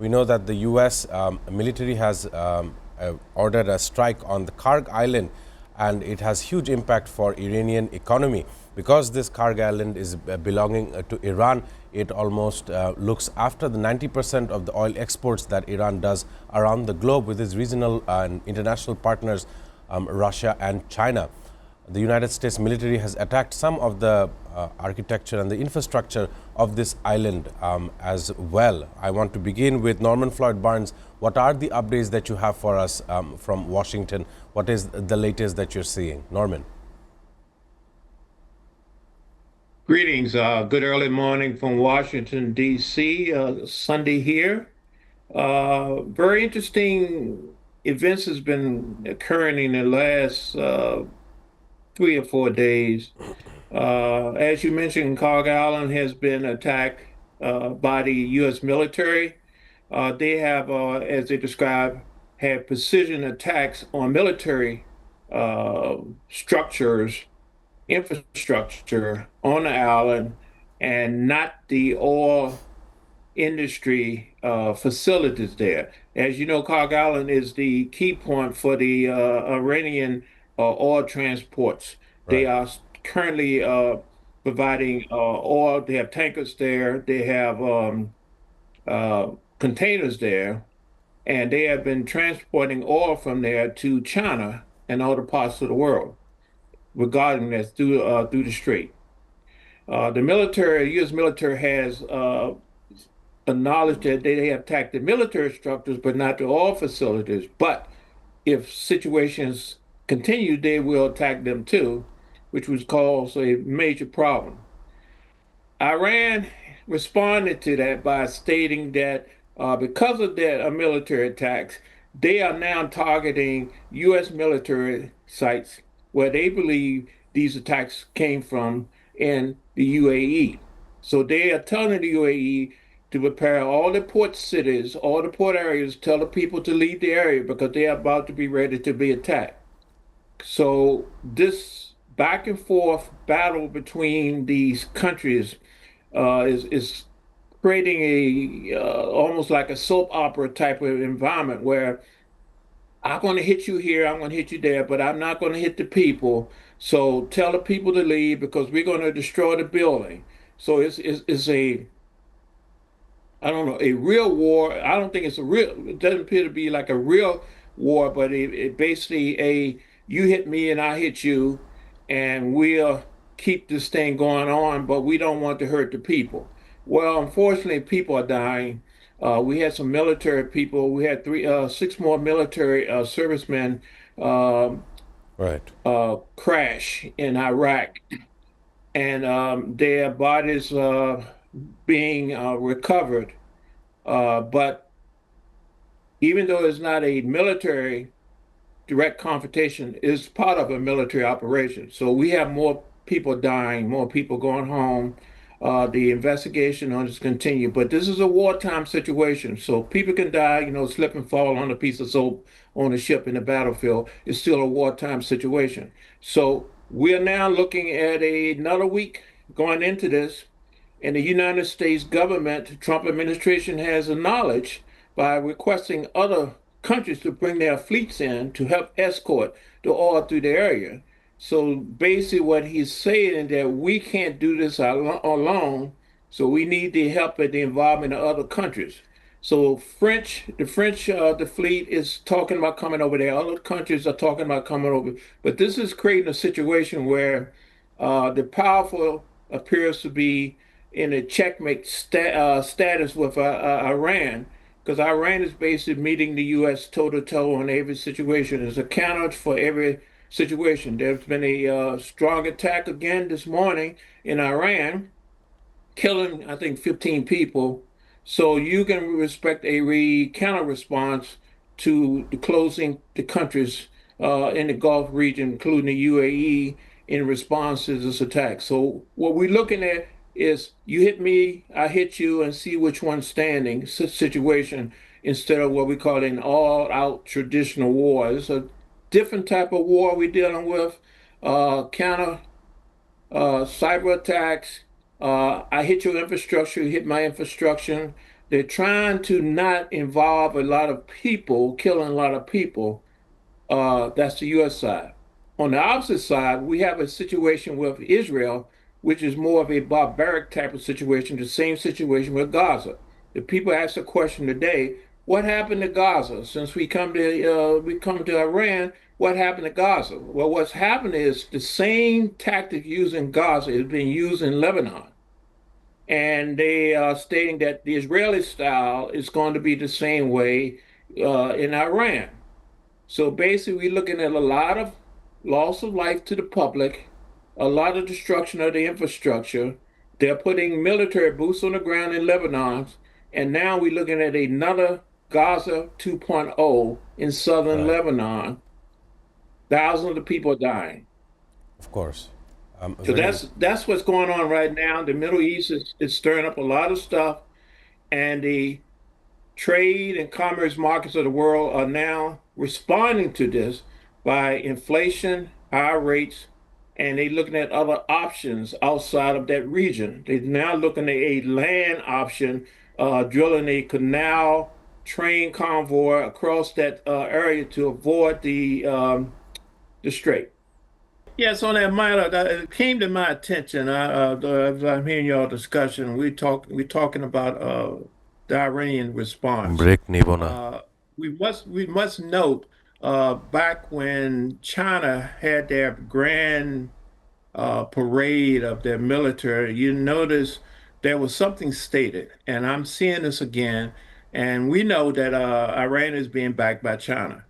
We know that the U.S. Military has ordered a strike on the Kharg island, and it has huge impact for Iranian economy. Because this Kharg island is belonging to Iran, it almost looks after the 90% of the oil exports that Iran does around the globe with its regional and international partners, Russia and China. The United States military has attacked some of the architecture and the infrastructure of this island as well. I want to begin with Norman Floyd Barnes. What are the updates that you have for us from Washington? What is the latest that you're seeing? Norman. Greetings. Good early morning from Washington, D.C. Sunday here. Very interesting events has been occurring in the last 3 or 4 days. As you mentioned, Carg Island has been attacked by the U.S. military. They have, as they describe, had precision attacks on military structures infrastructure on the island and not the oil industry facilities there. As you know, Kharg Island is the key point for the Iranian oil transports. They Right. are currently providing oil. They have tankers there. They have containers there, and they have been transporting oil from there to China and other parts of the world regarding this through the strait. The military, U.S. military, has acknowledged that they have attacked the military structures, but not the oil facilities. But if situations continue, they will attack them too, which would cause a major problem. Iran responded to that by stating that because of their military attacks, they are now targeting U.S. military sites where they believe these attacks came from in the UAE. So they are telling the UAE to prepare all the port cities, all the port areas, tell the people to leave the area because they are about to be ready to be attacked. So this back and forth battle between these countries is creating a almost like a soap opera type of environment where I'm going to hit you here, I'm going to hit you there, but I'm not going to hit the people. So tell the people to leave because we're going to destroy the building. So it's a I don't know, a real war. I don't think it's a real, it doesn't appear to be like a real war, but it basically you hit me and I hit you, and we'll keep this thing going on, but we don't want to hurt the people. Well, unfortunately, people are dying. We had some military people. We had six more military servicemen um Right. crash in Iraq, and their bodies being recovered. But even though it's not a military direct confrontation, it's part of a military operation. So we have more people dying, more people going home. The investigation on this continue, but this is a wartime situation. So people can die, slip and fall on a piece of soap on a ship in the battlefield. It's still a wartime situation. So we are now looking at another week going into this. And the United States government, Trump administration has acknowledged by requesting other countries to bring their fleets in to help escort the oil through the area. So basically, what he's saying is that we can't do this alone. So we need the help and the involvement of other countries. So the fleet is talking about coming over there. Other countries are talking about coming over. But this is creating a situation where the powerful appears to be in a checkmate status with Iran, because Iran is basically meeting the U.S. toe to toe on every situation. There's a counter for every situation. There's been a strong attack again this morning in Iran, killing, I think, 15 people. So you can expect a counter response to the closing the countries in the Gulf region, including the UAE, in response to this attack. So what we're looking at is you hit me, I hit you, and see which one's standing situation instead of what we call an all-out traditional war. It's a different type of war we're dealing with, counter cyber attacks. I hit your infrastructure, you hit my infrastructure. they're trying to not involve a lot of people, killing a lot of people. That's the U.S. side. On the opposite side, we have a situation with Israel, which is more of a barbaric type of situation, the same situation with Gaza. The people ask the question today, what happened to Gaza? Since we come to Iran, what happened to Gaza? Well, what's happened is the same tactic used in Gaza is being used in Lebanon. And they are stating that the Israeli style is going to be the same way in Iran. So basically, we're looking at a lot of loss of life to the public, a lot of destruction of the infrastructure. They're putting military boots on the ground in Lebanon, and now we're looking at another Gaza 2.0 in southern Right. Lebanon. Thousands of people are dying. Of course. So Very. that's what's going on right now. The Middle East is stirring up a lot of stuff, and the trade and commerce markets of the world are now responding to this by inflation, higher rates, and they're looking at other options outside of that region. They're now looking at a land option, drilling a canal, train convoy across that area to avoid the strait. Yes, on that matter, it came to my attention. As I'm hearing y'all discussion, we're talking about the Iranian response. Break nevo na. We must note back when China had their grand parade of their military, you notice there was something stated, and I'm seeing this again, and we know that Iran is being backed by China.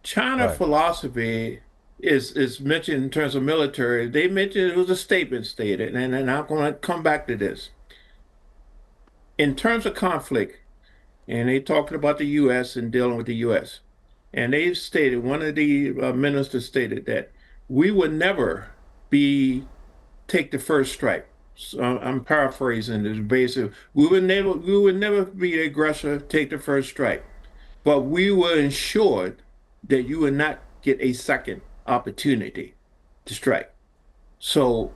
China Right. philosophy is mentioned in terms of military. They mentioned it was a statement stated, and I'm going to come back to this. In terms of conflict, and they talking about the U.S. and dealing with the U.S. And they stated, one of the ministers stated that we would never be take the first strike. So I'm paraphrasing this basic. We would never be the aggressor, take the first strike, but we were ensured that you would not get a second opportunity to strike. So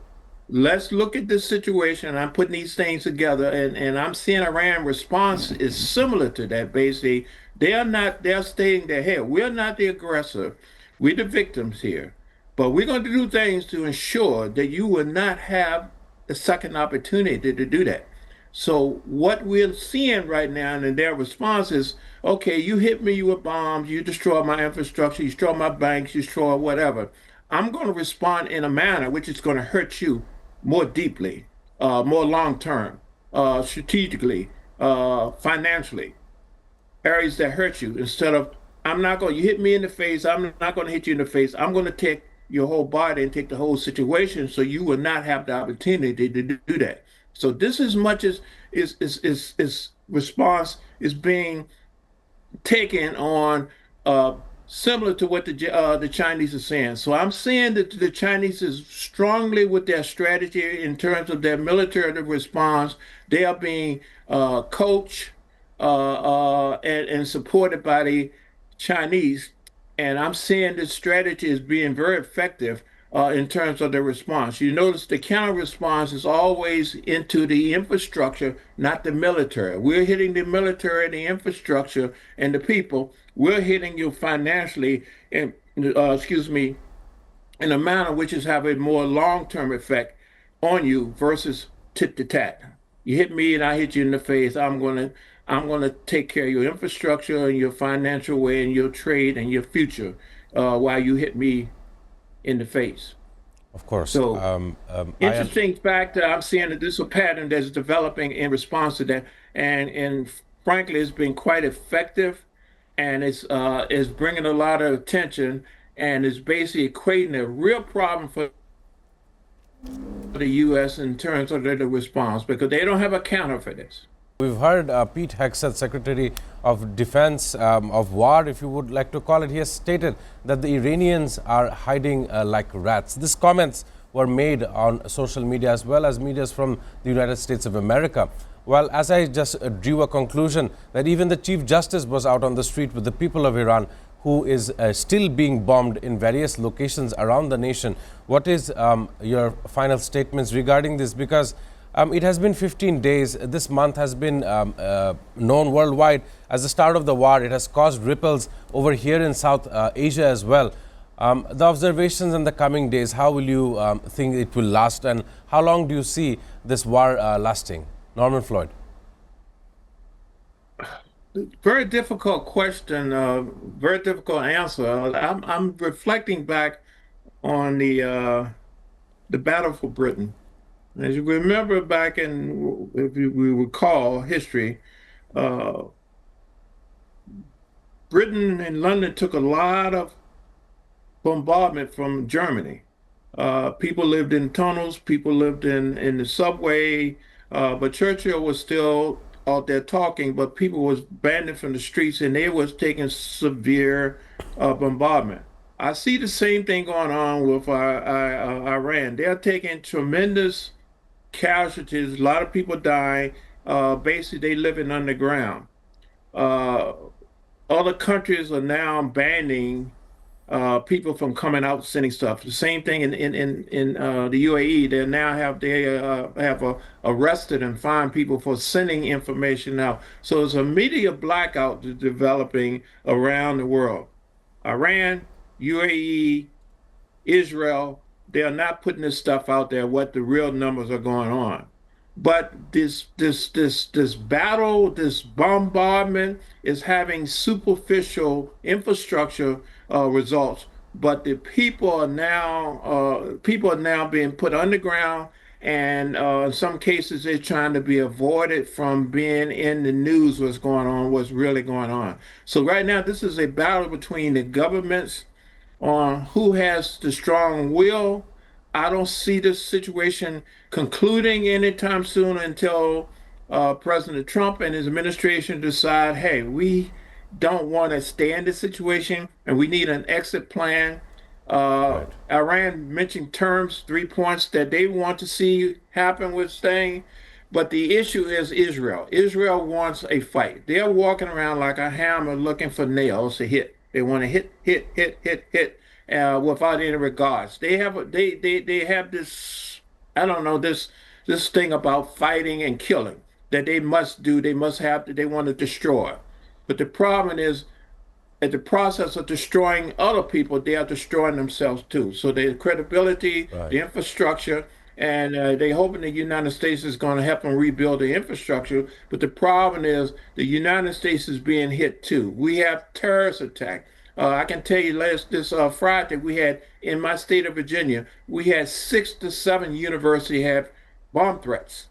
let's look at this situation. I'm putting these things together, and I'm seeing Iran response is similar to that. Basically, they're stating that, hey, we're not the aggressor, we're the victims here. But we're going to do things to ensure that you will not have a second opportunity to do that. So what we're seeing right now in their response is, okay, you hit me with bombs, you destroy my infrastructure, you destroy my banks, you destroy whatever. I'm going to respond in a manner which is going to hurt you more deeply, more long term, strategically, financially, areas that hurt you. Instead of, I'm not going, you hit me in the face, I'm not going to hit you in the face. I'm going to take your whole body and take the whole situation so you will not have the opportunity to do that. So this as much as is response is being taken on similar to what the Chinese are saying. So I'm saying that the Chinese is strongly with their strategy in terms of their military response. They are being coached and supported by the Chinese. And I'm seeing this strategy is being very effective in terms of the response. You notice the counter response is always into the infrastructure, not the military. We're hitting the military, the infrastructure, and the people. We're hitting you financially, and excuse me, in a manner which is have a more long-term effect on you versus tit to tat. You hit me and I hit you in the face. I'm gonna take care of your infrastructure and your financial way and your trade and your future while you hit me in the face. Of course. So I interesting fact that I'm seeing that this is a pattern that's developing in response to that, and frankly, it's been quite effective, and it's bringing a lot of attention, and it's basically equating a real problem for the U.S. in terms of their response because they don't have a counter for this. We've heard Pete Hegseth, Secretary of Defense of War, if you would like to call it. He has stated that the Iranians are hiding like rats. These comments were made on social media as well as medias from the United States of America. Well, as I just drew a conclusion that even the Chief Justice was out on the street with the people of Iran, who is still being bombed in various locations around the nation. What is your final statements regarding this? Because It has been 15 days. This month has been known worldwide as the start of the war. It has caused ripples over here in South Asia as well. The observations in the coming days, how will you think it will last, and how long do you see this war lasting? Norman Floyd. Very difficult question, very difficult answer. I'm reflecting back on the battle for Britain. As you remember back in, if you we recall history, uh, Britain and London took a lot of bombardment from Germany. People lived in tunnels, people lived in the subway, but Churchill was still out there talking, but people was banned from the streets and they was taking severe bombardment. I see the same thing going on with Iran. They're taking tremendous casualties, a lot of people dying. Basically, they living underground. Uh, Other countries are now banning people from coming out sending stuff. The same thing in the UAE. They now have arrested and fined people for sending information out. So it's a media blackout that's developing around the world. Iran, UAE, Israel, they are not putting this stuff out there, what the real numbers are going on. But this battle, this bombardment is having superficial infrastructure results. But the people are now being put underground, and in some cases they're trying to be avoided from being in the news. What's going on? What's really going on? So right now, this is a battle between the governments on who has the strong will. I don't see this situation concluding anytime soon until President Trump and his administration decide, hey, we don't want to stay in this situation and we need an exit plan. Right. Iran mentioned terms, 3 points that they want to see happen with staying. But the issue is Israel. Israel wants a fight. They're walking around like a hammer looking for nails to hit. They want to hit, hit, hit, hit, hit, without any regards. They have this, I don't know, this thing about fighting and killing that they must do. They must have. They want to destroy. But the problem is, at the process of destroying other people, they are destroying themselves too. So their credibility, Right. the infrastructure, and they hoping the United States is going to help them rebuild the infrastructure. But the problem is the United States is being hit too. We have terrorist attack. I can tell you this Friday we had in my state of Virginia, we had 6 to 7 universities have bomb threats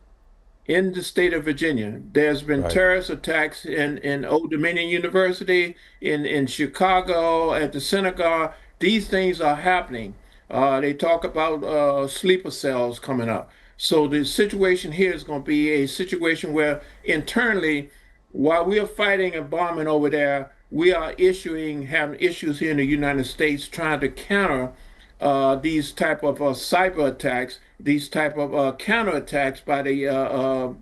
in the state of Virginia. There's been Right. terrorist attacks in Old Dominion University, in Chicago, at the synagogue. These things are happening. They talk about sleeper cells coming up. So the situation here is going to be a situation where internally, while we are fighting and bombing over there, we are having issues here in the United States trying to counter these type of cyber attacks, these type of counterattacks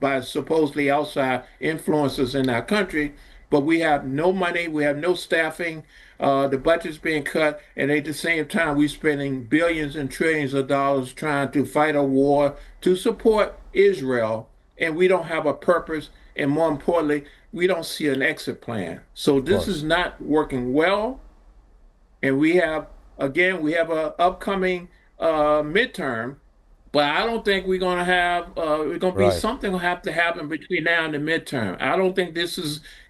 by supposedly outside influences in our country. But we have no money, we have no staffing, the budget's being cut, and at the same time we're spending billions and trillions of dollars trying to fight a war to support Israel, and we don't have a purpose, and more importantly, we don't see an exit plan. So Of this is course. not working well, and we have a upcoming midterm, but I don't think we're gonna be Right. something will have to happen between now and the midterm. I don't think this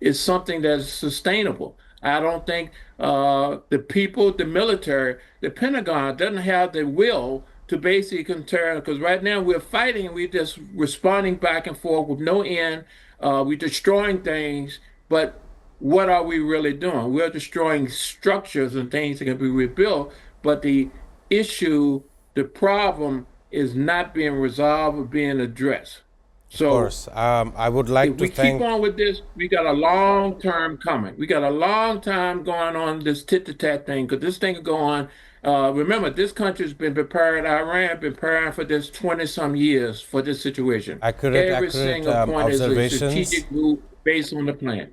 is something that's sustainable. I don't think the people, the military, the Pentagon doesn't have the will to basically counter, because right now we're fighting and we're just responding back and forth with no end. We're destroying things, but what are we really doing? We're destroying structures and things that can be rebuilt, but the issue, the problem is not being resolved or being addressed. Of So course. I would if like to we keep thank. on with this, we got a long term coming. We got a long time going on this tit to tat thing because this thing will go on. Remember, this country's been prepared, Iran been preparing for this 20 some years for this situation. Accurate, Every accurate single point is a observations. strategic move based on the plan.